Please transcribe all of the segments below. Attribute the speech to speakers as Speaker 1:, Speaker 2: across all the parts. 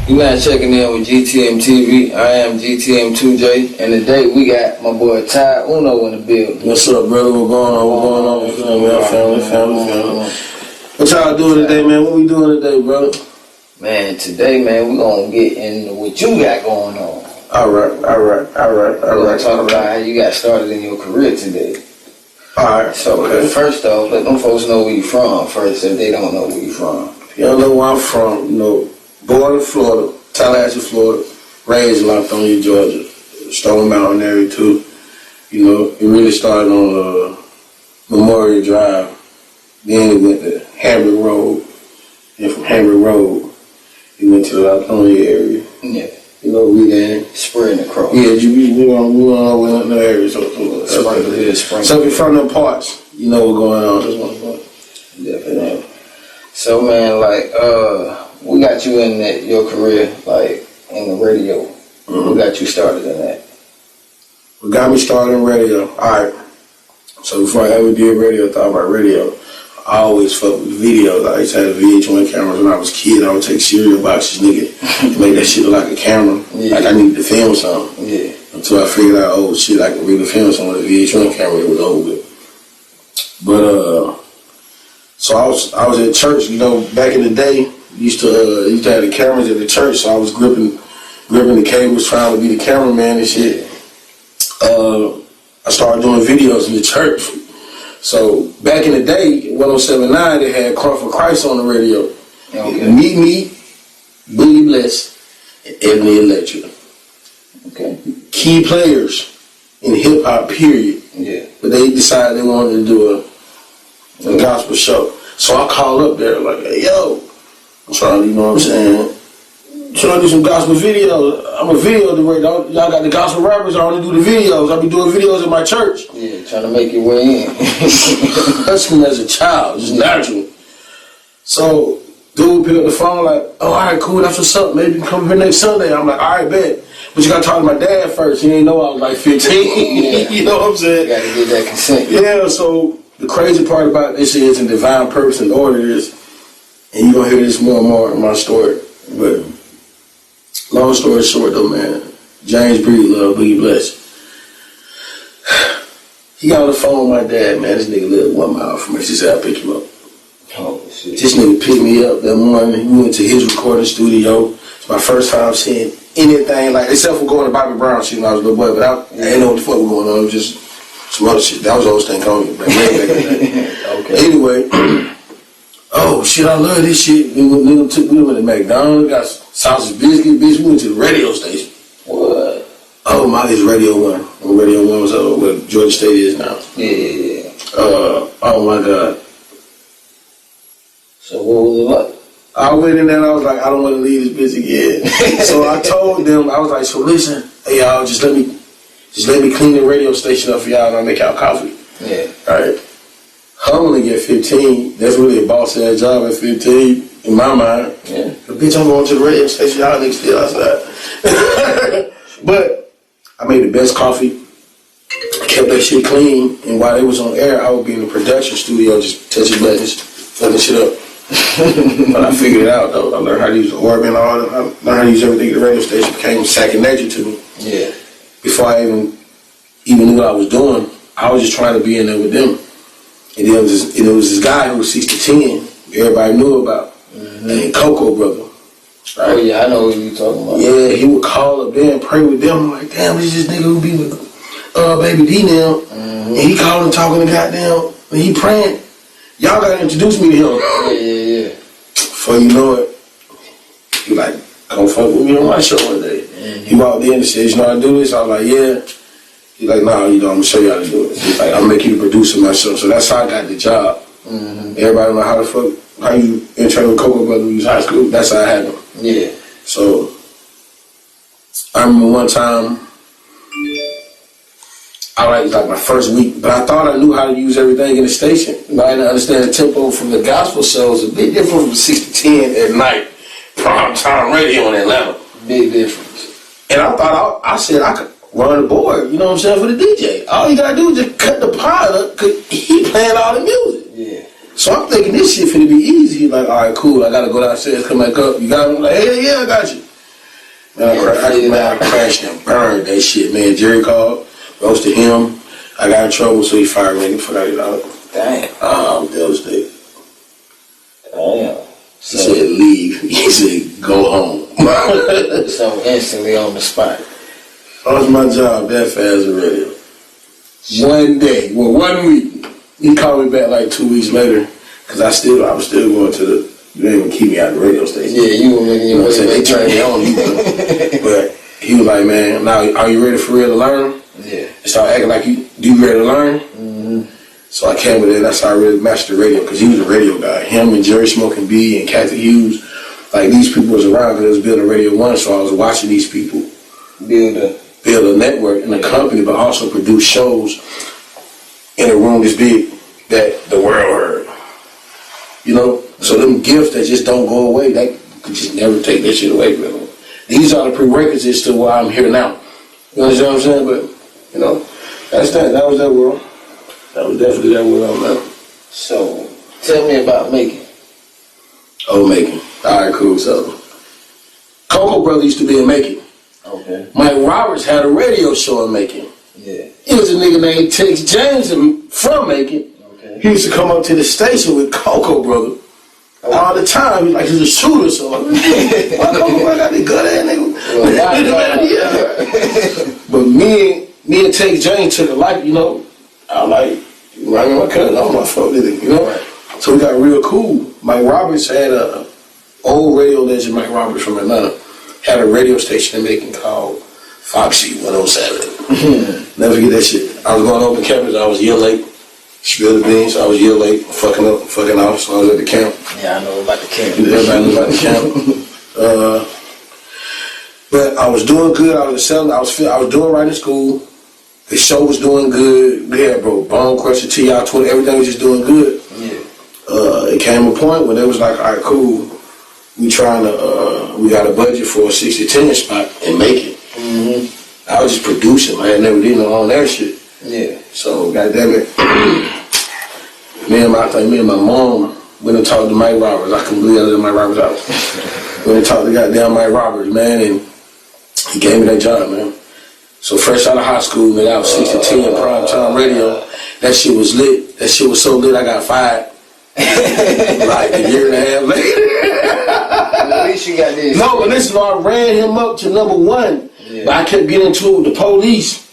Speaker 1: You now checking in with GTMTV. I am GTM2J, and today we got my boy TODD UNO in the building.
Speaker 2: What's up, brother? What's going on? What's going on? What's going on? Family. What y'all doing today, man? What we doing today, brother?
Speaker 1: Man, today, man, we gonna get into what you got going on.
Speaker 2: All right.
Speaker 1: We're gonna talk about how you got started in your career today.
Speaker 2: All right.
Speaker 1: So, first off, let them folks know where you from first if they don't know where you from.
Speaker 2: You don't know where I'm from, born in Florida, Tallahassee, Florida, raised in Lafayette, Georgia, Stone Mountain area too. It really started on Memorial Drive. Then it went to Hamburg Road. And from Hamburg Road, it went to the Lafayette area.
Speaker 1: Yeah.
Speaker 2: We then
Speaker 1: spreading across.
Speaker 2: Yeah, we went in the area. So if you're from them parts, you know what's going on. That's what's going on.
Speaker 1: Definitely. So, man, we got you in your career, in the radio.
Speaker 2: Mm-hmm.
Speaker 1: What got you started in that?
Speaker 2: What got me started in radio? Alright. So before I ever did radio, thought about radio, I always fucked with videos. I used to have VH1 cameras when I was a kid. I would take cereal boxes, nigga, to make that shit look like a camera.
Speaker 1: Yeah.
Speaker 2: Like I needed to film something.
Speaker 1: Yeah.
Speaker 2: Until I figured out, oh shit, I could really film something with a VH1 camera. It was over with. But so I was at church. Back in the day, used to have the cameras at the church. So I was gripping the cables, trying to be the cameraman and shit. I started doing videos in the church. So back in the day, 107.9, they had Call for Christ on the radio.
Speaker 1: Okay.
Speaker 2: Meet Me, Boogie Bless, and Ebony Electric.
Speaker 1: Okay. Key
Speaker 2: players in hip hop, period.
Speaker 1: Yeah.
Speaker 2: But they decided they wanted to do a gospel show. So I called up there like, hey, yo, I'm trying to, trying to do some gospel videos. I'm a video director. Y'all got the gospel rappers. I only do the videos. I be doing videos at my church.
Speaker 1: Yeah, trying to make your way in.
Speaker 2: Hustling as a child, just natural. So dude picked up the phone like, oh, all right, cool, that's what's up. Maybe come here next Sunday. I'm like, all right, bet. But you got to talk to my dad first. He didn't know I was like 15.
Speaker 1: Yeah.
Speaker 2: You know what I'm saying?
Speaker 1: You got to get that consent.
Speaker 2: Yeah, so the crazy part about this is in divine purpose and order is, and you're going to hear this more and more in my story, but long story short though, man, James Breed love Boogie Bless. He got on the phone with my dad, man. This nigga lived 1 mile from me. He said, I'll pick him up.
Speaker 1: Oh, shit.
Speaker 2: This nigga picked me up that morning. We went to his recording studio. It's my first time seeing anything except for going to Bobby Brown shit when I was a little boy, but I didn't know what the fuck was going on. It was just some other shit. That was the old thing on me. Okay. Anyway, oh shit, I love this shit. We went to McDonald's, got sausage biscuit, bitch. We went to the radio station.
Speaker 1: What?
Speaker 2: Oh my, this Radio 1. When Radio 1 was where Georgia State is now.
Speaker 1: Yeah.
Speaker 2: Oh my God.
Speaker 1: So what was it like?
Speaker 2: I went in there and I was like, I don't want to leave this bitch again. So I told them, I was like, so listen, hey y'all, just let me clean the radio station up for y'all and I'll make y'all coffee.
Speaker 1: Yeah.
Speaker 2: Alright. I'm only get 15. That's really a boss ass job at 15 in my mind.
Speaker 1: Yeah.
Speaker 2: But bitch, I'm going to the radio station, y'all niggas still outside. But I made the best coffee. I kept that shit clean, and while it was on air, I would be in the production studio just touching buttons, fucking shit up. But I figured it out though. I learned how to use the organ, all that. I learned how to use everything at the radio station. Became second nature to me.
Speaker 1: Yeah.
Speaker 2: Before I even knew what I was doing, I was just trying to be in there with them. And there was this guy who was 6 to 10. Everybody knew about. Named Coco Brother. Right?
Speaker 1: Oh yeah, I know what you're talking about.
Speaker 2: Yeah, he would call up there and pray with them. I'm like, damn, this is this nigga who be with Baby D now. And he calling, talking to goddamn, and he praying. Y'all gotta introduce me to him.
Speaker 1: Yeah.
Speaker 2: Before you know it, he like, come fuck with me on my show one day. He walked in and said, you know how to do this? I was like, yeah. He's like, nah, I'm gonna show you how to do it. He's like, I'll make you the producer of my show. So that's how I got the job. Everybody know how you intern with Coco Brother when you was high school. That's how I had them.
Speaker 1: Yeah.
Speaker 2: So I remember one time, I like my first week, but I thought I knew how to use everything in the station. I didn't understand the tempo from the gospel shows. A bit different from 6 to 10 at night, prime time radio in Atlanta.
Speaker 1: Big difference.
Speaker 2: And I said I could run the board, you know what I'm saying, for the DJ. All you gotta do is just cut the pod up, cause he playing all the music.
Speaker 1: Yeah.
Speaker 2: So I'm thinking this shit finna be easy. Like, all right, cool. I gotta go downstairs, come back up. You got me? I'm like, hey, yeah, I got you. I crashed and burned that shit, man. Jerry called, roasted him. I got in trouble, so he fired me. Forgot it out.
Speaker 1: Damn.
Speaker 2: I'm devastated.
Speaker 1: Damn.
Speaker 2: He said leave. He said go home.
Speaker 1: So instantly on the spot.
Speaker 2: Lost my job that fast already. One day, well, 1 week. He called me back like 2 weeks later, because I was still going to the. You didn't even keep me out of the radio station.
Speaker 1: Yeah, you were making your way.
Speaker 2: They turned me on, but he was like, man, now are you ready for real to learn? Yeah. And started acting like you ready to learn? Mm-hmm. So I came with it and I started really mastering the radio, because he was a radio guy. Him and Jerry Smoking B and Kathy Hughes, like these people was around because it was building Radio 1, so I was watching these people build a network and a company, but also produce shows in a room this big that the world heard. You know? So them gifts that just don't go away, that could just never take that shit away from me. These are the prerequisites to why I'm here now. You understand what I'm saying? But, you know, that's that. That was that world. That was definitely that world I'm at.
Speaker 1: So, tell me about making.
Speaker 2: Oh, making. All right, cool. So, Coco Brother used to be in Macon.
Speaker 1: Okay.
Speaker 2: Mike Roberts had a radio show in Macon.
Speaker 1: Yeah.
Speaker 2: He was a nigga named Tex James from Macon. Okay. He used to come up to the station with Coco Brother. Okay. All the time, he was a shooter, so why Coco Brother got the good ass nigga? Yeah. But me and Tex James took a life, you know. I was like, right with my cousin, I'm my fuck with it, you know. Right. So we got real cool. Mike Roberts had a old radio legend, Mike Roberts from Atlanta, had a radio station in Macon called Foxy 107. Never forget that shit. I was going to open campus, I was year late. Spilled the beans, I was year late, fucking off, so I was at the camp.
Speaker 1: Yeah, I know about the camp.
Speaker 2: Everybody knows about the camp. But I was doing good. I was doing right in school. The show was doing good. We had Bone Crusher, T.I. 20, everything was just doing good. Yeah. It came a point when they was like, all right, cool. We got a budget for a 60-10 spot and make it. Mm-hmm. I was just producing. I had never did no on that shit. Yeah. So, goddamn it. Me and my mom went and talked to Mike Roberts. I couldn't believe I was at Mike Roberts' house. Went and talked to goddamn Mike Roberts, man, and he gave me that job, man. So fresh out of high school, man, I was 60-10 prime time radio. That shit was lit. That shit was so lit I got fired. Like a year and a half later.
Speaker 1: At least you got this.
Speaker 2: No, but listen, I ran him up to number 1. Yeah. But I kept getting into it with the police.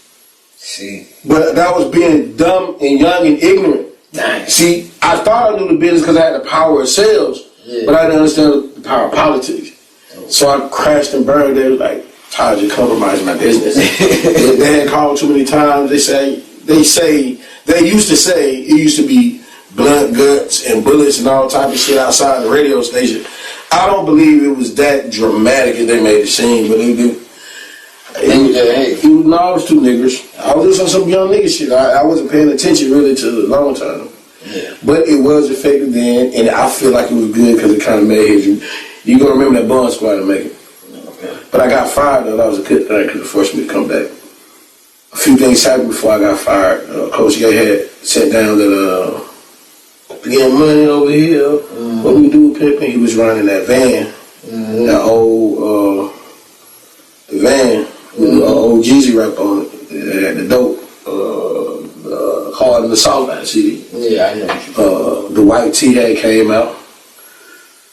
Speaker 1: See.
Speaker 2: But that was being dumb and young and ignorant.
Speaker 1: Nice.
Speaker 2: See, I thought I knew the business because I had the power of sales. Yeah. But I didn't understand the power of politics. Okay. So I crashed and burned there like, tired of compromising my business. They had called too many times. They used to say it used to be blood, guts, and bullets and all type of shit outside the radio station. I don't believe it was that dramatic as they made it seem, but it was two niggers. I was just on some young nigga shit. I wasn't paying attention really to the long term. Yeah. But it was effective then, and I feel like it was good because it kind of made you gonna remember that Bond Squad to make it. Okay. But I got fired though. That was a good thing because it forced me to come back. A few things happened before I got fired. Coach Gay had sat down that to get money over here. Mm-hmm. What we do with pimping? He was running that van, that old the van with the old Jeezy rap on it. It had the dope, Hard in the Southline CD.
Speaker 1: Yeah, I know.
Speaker 2: The white tee that came out.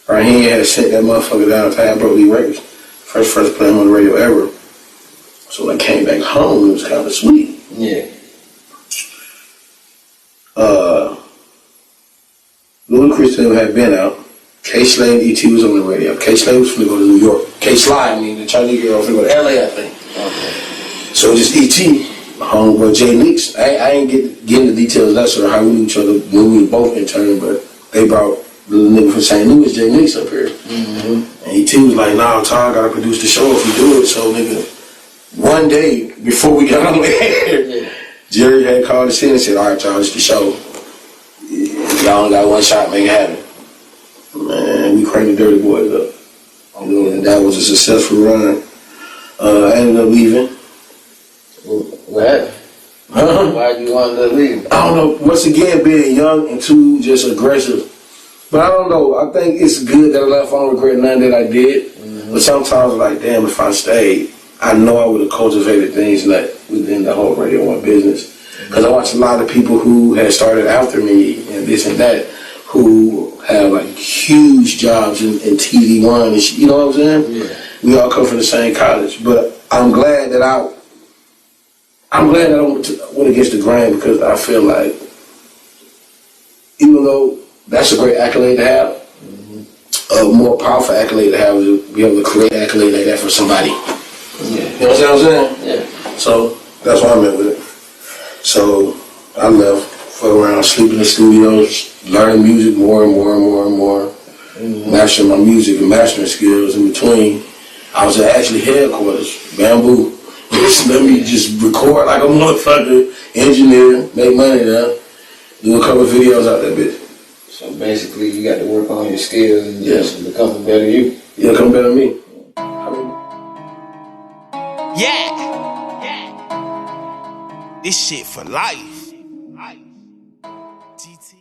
Speaker 2: Right here had sent that motherfucker downtown, Bro Lee Records. First play on the radio ever. So when I came back home, it was kind of sweet.
Speaker 1: Yeah.
Speaker 2: Ludacris had been out. K-Slay and E.T. was on the radio. K-Slay was finna go to New York. K-Slay, the Chinese girl, was finna go to L.A., I think. Okay. So just E.T., my homeboy Jay Nix. I ain't getting the details of that sort of how we knew each other when we were both interned, but they brought the nigga from St. Louis, Jay Nix, up here. Mm-hmm. And E.T. was like, nah, Todd, I gotta produce the show if we do it. So, nigga, one day before we got on the air, Jerry had called us in and said, all right, y'all, it's the show. Y'all only got one shot, make it happen. Man, we cranked the Dirty Boys up. You know, and that was a successful run. I ended up leaving.
Speaker 1: What?
Speaker 2: Huh?
Speaker 1: Why'd you want to leave?
Speaker 2: I don't know. Once again, being young and too just aggressive. But I don't know. I think it's good that I left. I don't regret nothing that I did. Mm-hmm. But sometimes, like, damn, if I stayed, I know I would have cultivated things within the whole Radio 1 business. Because I watched a lot of people who had started after me and this and that, who have like huge jobs in TD1 and you know what I'm saying?
Speaker 1: Yeah.
Speaker 2: We all come from the same college, but I'm glad that I went against the grain, because I feel like, even though that's a great accolade to have, a more powerful accolade to have is to be able to create an accolade like that for somebody.
Speaker 1: Yeah.
Speaker 2: You know what I'm saying?
Speaker 1: Yeah.
Speaker 2: So that's why I met with it. So I left, fuck around, sleep in the studios, learning music more and more and more and more, mastering my music and mastering skills in between. I was at Ashley headquarters, Bamboo. Let me just record like a motherfucker, engineer, make money now, do a couple of videos out that bitch.
Speaker 1: So basically, you got to work on your skills and just become a better you.
Speaker 2: Yeah, become better me.
Speaker 3: Yeah. This shit for life. GT.